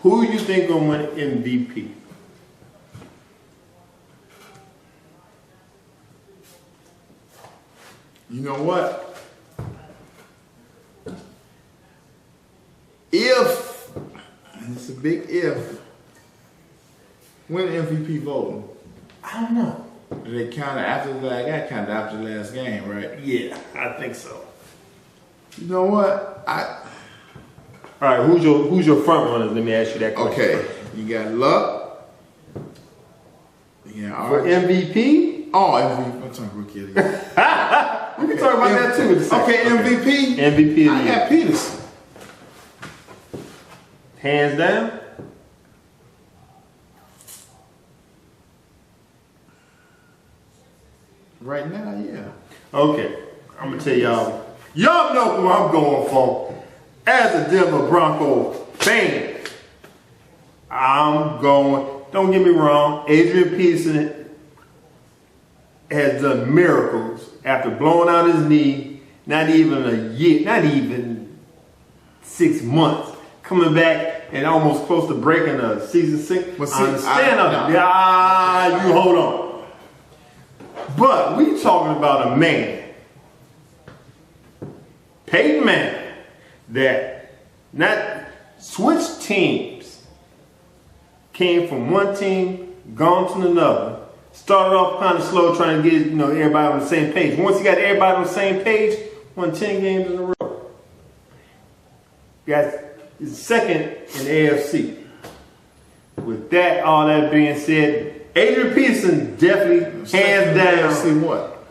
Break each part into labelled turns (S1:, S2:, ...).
S1: Who you think gonna win MVP?
S2: You know what? If, and it's a big if, when MVP voting?
S1: I don't know.
S2: They counted after that. I got counted after the last game, right?
S1: Yeah, I think so.
S2: You know what?
S1: All right, who's your front runners? Let me ask you that question.
S2: Okay, you got Luck. Yeah,
S1: for MVP.
S2: Oh, MVP. I'm talking rookie of the year.
S1: We can talk about that too.
S2: Okay, MVP.
S1: MVP of the year.
S2: I got Peterson.
S1: Hands down.
S2: Right now, yeah.
S1: Okay, I'm gonna tell y'all. Y'all know who I'm going for. As a Denver Bronco fan, I'm going. Don't get me wrong. Adrian Peterson has done miracles after blowing out his knee. Not even a year. Not even 6 months. Coming back and almost close to breaking a season 6.
S2: But see,
S1: I understand of it. Yeah, you hold on. But we talking about a man, Peyton Manning, that not switched teams, came from one team, gone to another, started off kind of slow trying to get everybody on the same page. Once you got everybody on the same page, won 10 games in a row. Got second in the AFC. With that, all that being said, Adrian Peterson definitely, hands down,
S2: see what?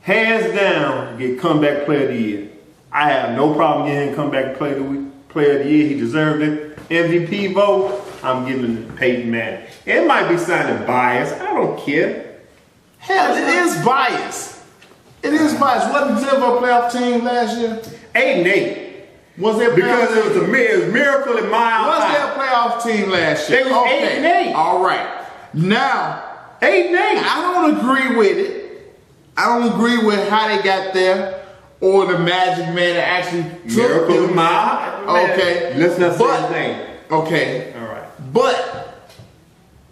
S1: Hands down, get comeback player of the year. I have no problem getting him comeback player of the year. He deserved it. MVP vote, I'm giving it to Peyton Manning. It might be sounding biased. I don't care.
S2: Hell, it is biased. It is biased. Wasn't Denver a playoff team last year?
S1: 8-8.
S2: Was there
S1: because it was a miracle in Mile
S2: Was
S1: High.
S2: there a playoff team last year?
S1: They was 8-8.
S2: All right. Now,
S1: 8-8.
S2: I don't agree with it. I don't agree with how they got there or the Magic Man that actually took
S1: Miracle
S2: them.
S1: Mile.
S2: Okay.
S1: Let's not say his name.
S2: Okay.
S1: All right.
S2: But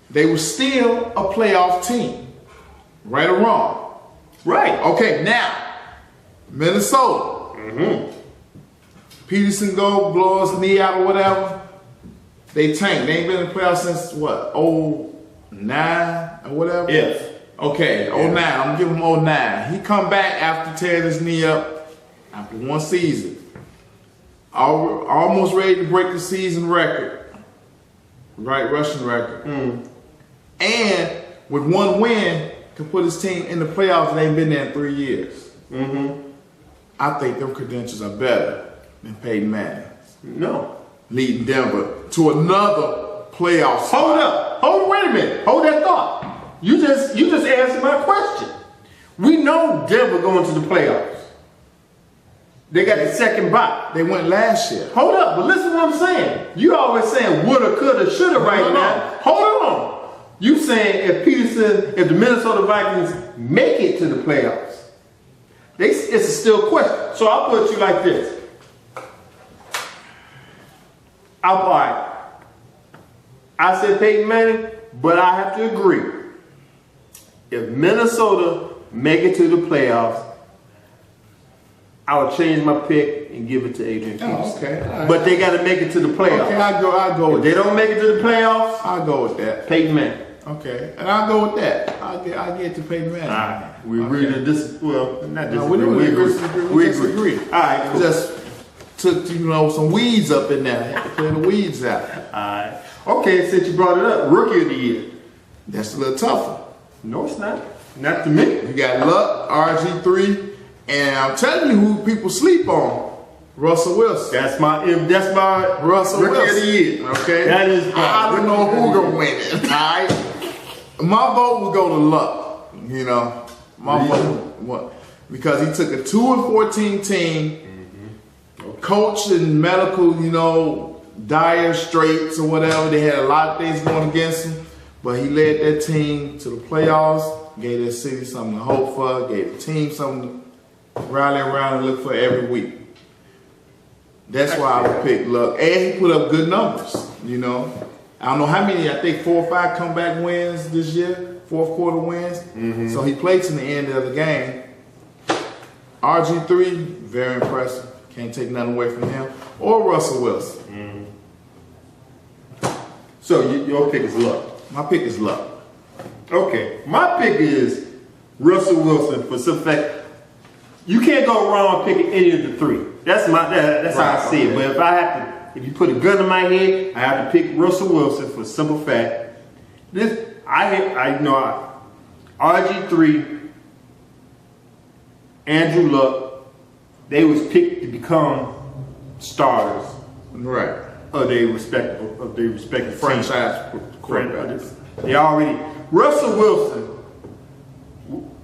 S2: they were still a playoff team. Right or wrong?
S1: Right.
S2: Okay, now, Minnesota.
S1: Mm-hmm.
S2: Peterson go, blow his knee out or whatever. They tank. They ain't been in the playoffs since what, 09 or whatever?
S1: Yes.
S2: Okay, 09. I'm gonna give him 09. He come back after tearing his knee up after one season. Almost ready to break the season record. Right, rushing record. And with one win, can put his team in the playoffs and they've been there in 3 years. I think them credentials are better than Peyton Manning.
S1: No.
S2: Leading Denver to another playoff spot.
S1: Hold up. Wait a minute. Hold that thought. You just answered my question. We know Denver going to the playoffs. They got the second bye.
S2: They went last year.
S1: Hold up, but listen to what I'm saying. You always saying woulda, coulda, shoulda right now. Hold on. You saying if the Minnesota Vikings make it to the playoffs, it's a still question. So I'll put it to you like this. I said Peyton Manning, but I have to agree. If Minnesota make it to the playoffs, I would change my pick and give it to Adrian Peterson.
S2: Oh, okay. Right.
S1: But they got to make it to the playoffs.
S2: Okay, I'll go with
S1: that. If they don't make it to the playoffs,
S2: I'll go with that.
S1: Peyton Manning.
S2: Okay, and I'll go with that. I'll get to Peyton Manning.
S1: All right. We agree to this. Well, not disagree.
S2: No,
S1: we
S2: agree.
S1: All right. Cool.
S2: Just took some weeds up in there. Had to clear the weeds out.
S1: All right. Okay, since you brought it up, rookie of the year.
S2: That's a little tougher.
S1: No, it's not. Not to me.
S2: You got Luck, RG3, and I'm telling you who people sleep on. Russell Wilson.
S1: That's my
S2: Russell
S1: rookie
S2: Wilson.
S1: of the year. Okay. That is.
S2: I don't know who gonna win it. All right. My vote would go to Luck. My vote because he took a 2-14 team, coach and medical, dire straits or whatever. They had a lot of things going against him, but he led that team to the playoffs, gave that city something to hope for, gave the team something to rally around and look for every week. That's why I would pick Luck. And he put up good numbers, you know. I don't know how many, I think 4 or 5 comeback wins this year, fourth quarter wins. So he played to the end of the game. RG3, very impressive. Can't take nothing away from him. Or Russell Wilson.
S1: So your pick is Luck.
S2: My pick is Luck.
S1: Okay, my pick is Russell Wilson for some fact. You can't go wrong picking any of the 3. That's how I see it. But if you put a gun in my head, I have to pick Russell Wilson for simple fact. RG3, Andrew Luck, they was picked to become starters.
S2: Right.
S1: Of their respective
S2: Franchise quarterbacks.
S1: Russell Wilson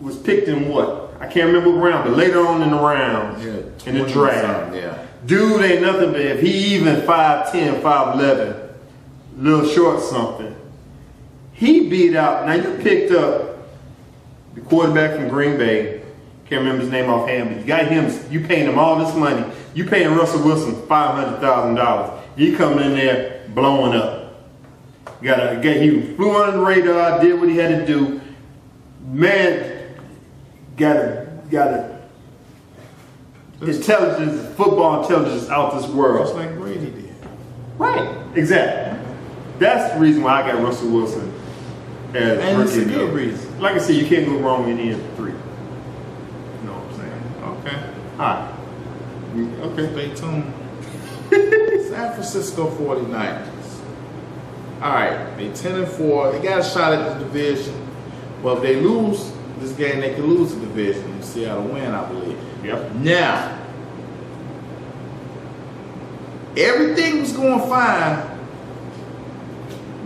S1: was picked in what? I can't remember what round, but later on in the round, in the draft.
S2: Yeah.
S1: Dude ain't nothing but if he even 5'10", 5'11", little short something. He beat out, now you picked up the quarterback from Green Bay, can't remember his name offhand, but you got him, you paying him all this money. You paying Russell Wilson $500,000. He coming in there blowing up. He flew under the radar, did what he had to do. Man, got intelligence, football intelligence out this world.
S2: Just like Brady did.
S1: Right, exactly. That's the reason why I got Russell Wilson as
S2: and it's a
S1: rookie.
S2: good reason.
S1: Like I said, you can't go wrong in any of the 3. You know what I'm saying?
S2: Okay.
S1: All right. Okay.
S2: Stay tuned. San Francisco 49ers. All right, they 10-4. They got a shot at the division. Well, if they lose this game, they could lose the division. And Seattle win, I believe.
S1: Yep.
S2: Now, everything was going fine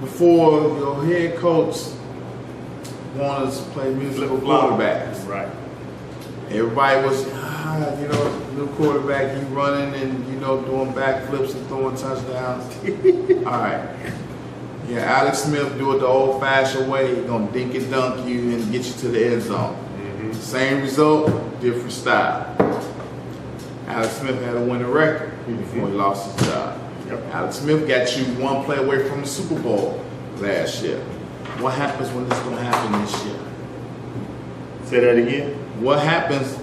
S2: before your head coach wanted us to play musical quarterbacks.
S1: Right.
S2: Everybody was, new quarterback, he running and, doing backflips and throwing touchdowns. All right. Yeah, Alex Smith do it the old-fashioned way. He's going to dink and dunk you and get you to the end zone. Same result, different style. Alex Smith had a winning record before he lost his job.
S1: Yep.
S2: Alex Smith got you one play away from the Super Bowl last year. What happens when this is going to happen this year?
S1: Say that again.
S2: What happens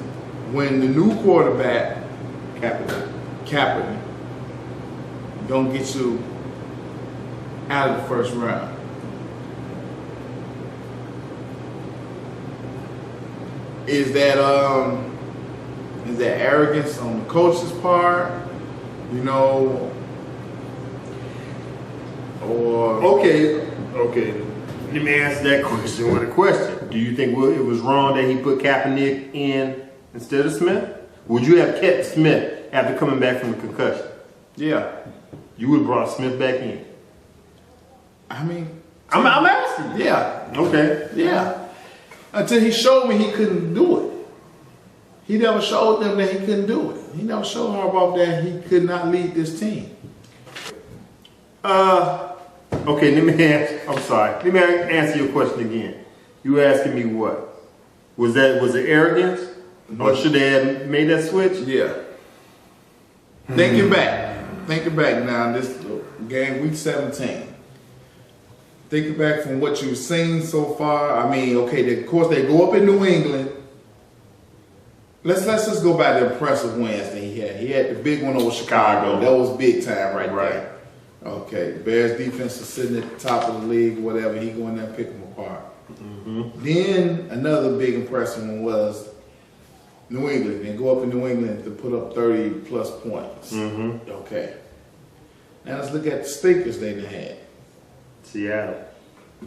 S2: when the new quarterback,
S1: Kaepernick,
S2: don't get you out of the first round? Is that arrogance on the coach's part? Or
S1: Okay. Let me answer that question with a question. Do you think it was wrong that he put Kaepernick in instead of Smith? Would you have kept Smith after coming back from the concussion?
S2: Yeah.
S1: You would have brought Smith back in.
S2: I mean,
S1: I'm asking you.
S2: Yeah.
S1: Okay.
S2: Yeah. Until he showed me he couldn't do it. He never showed them that he couldn't do it. He never showed Harbaugh that he could not lead this team.
S1: Okay, let me answer your question again. You were asking me what? Was it arrogance? Or should they have made that switch?
S2: Yeah. Thinking back now, this game, week 17. Thinking back from what you've seen so far, I mean, okay, of course they go up in New England. Let's just go by the impressive wins that he had. He had the big one over Chicago. That was big time right there. Okay, the Bears defense is sitting at the top of the league, whatever. He go in there and pick them apart. Then another big impressive one was New England. They go up in New England to put up 30 plus points. Okay. Now let's look at the stinkers they had.
S1: Seattle.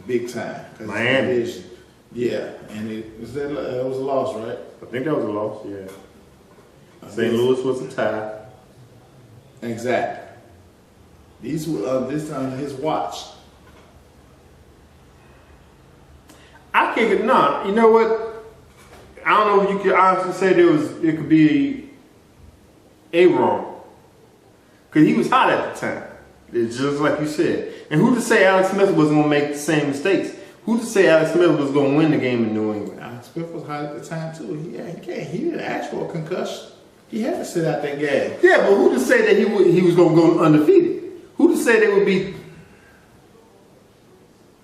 S2: Big time.
S1: Miami.
S2: Yeah, and it was a loss, right?
S1: I think that was a loss, yeah. St. Louis was a tie.
S2: Exactly. These were this time his watch.
S1: I can't. No, you know what? I don't know if you could honestly say it could be a wrong, because he was hot at the time. It's just like you said. And who to say Alex Smith wasn't going to make the same mistakes? Who to say Alex Smith was going to win the game in New England?
S2: Alex Smith was hot at the time too. He didn't ask for a concussion. He had to sit out that game.
S1: Yeah, but who to say that he was going to go undefeated? Who to say they would be?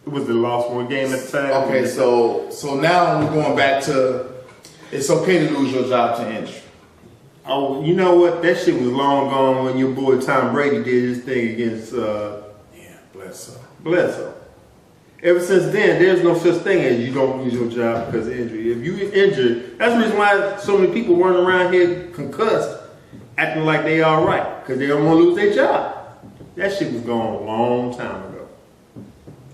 S1: It was the lost one game at the time.
S2: Okay, so now we're going back to it's okay to lose your job to injury.
S1: Oh, you know what? That shit was long gone when your boy Tom Brady did his thing against Bledsoe. Ever since then, there's no such thing as you don't lose your job because of injury. If you injured, that's the reason why so many people running around here concussed, acting like they all right because they don't want to lose their job. That shit was gone a long time ago.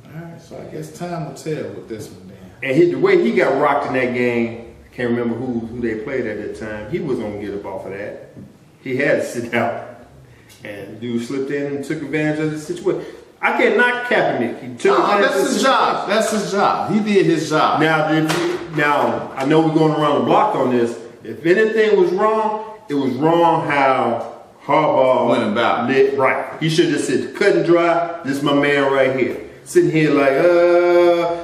S2: All right, so I guess time will tell with this one then.
S1: And the way he got rocked in that game, I can't remember who they played at that time. He was gonna get up off of that. He had to sit out, and dude slipped in and took advantage of the situation. I can't knock Kaepernick. He took advantage
S2: that's
S1: of the
S2: his job. That's his job. He did his job.
S1: Now I know we're going around the block on this. If anything was wrong, it was wrong how Harbaugh
S2: went about
S1: it. Right. He should have just said, cut and dry. This is my man right here. Sitting here like,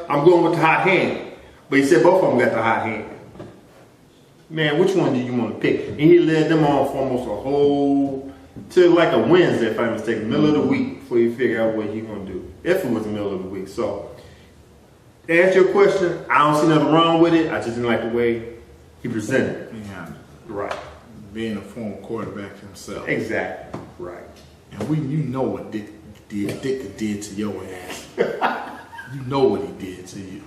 S1: I'm going with the hot hand. But he said both of them got the hot hand. Man, which one do you want to pick? And he led them on for almost a whole, till like a Wednesday, if I'm mistaken, middle of the week, before you figure out what he's going to do. If it was the middle of the week. So, to answer your question, I don't see nothing wrong with it. I just didn't like the way he presented it.
S2: Yeah.
S1: Right.
S2: Being a former quarterback himself.
S1: Exactly. Right.
S2: And you know what Dick did to your ass. You know what he did to you.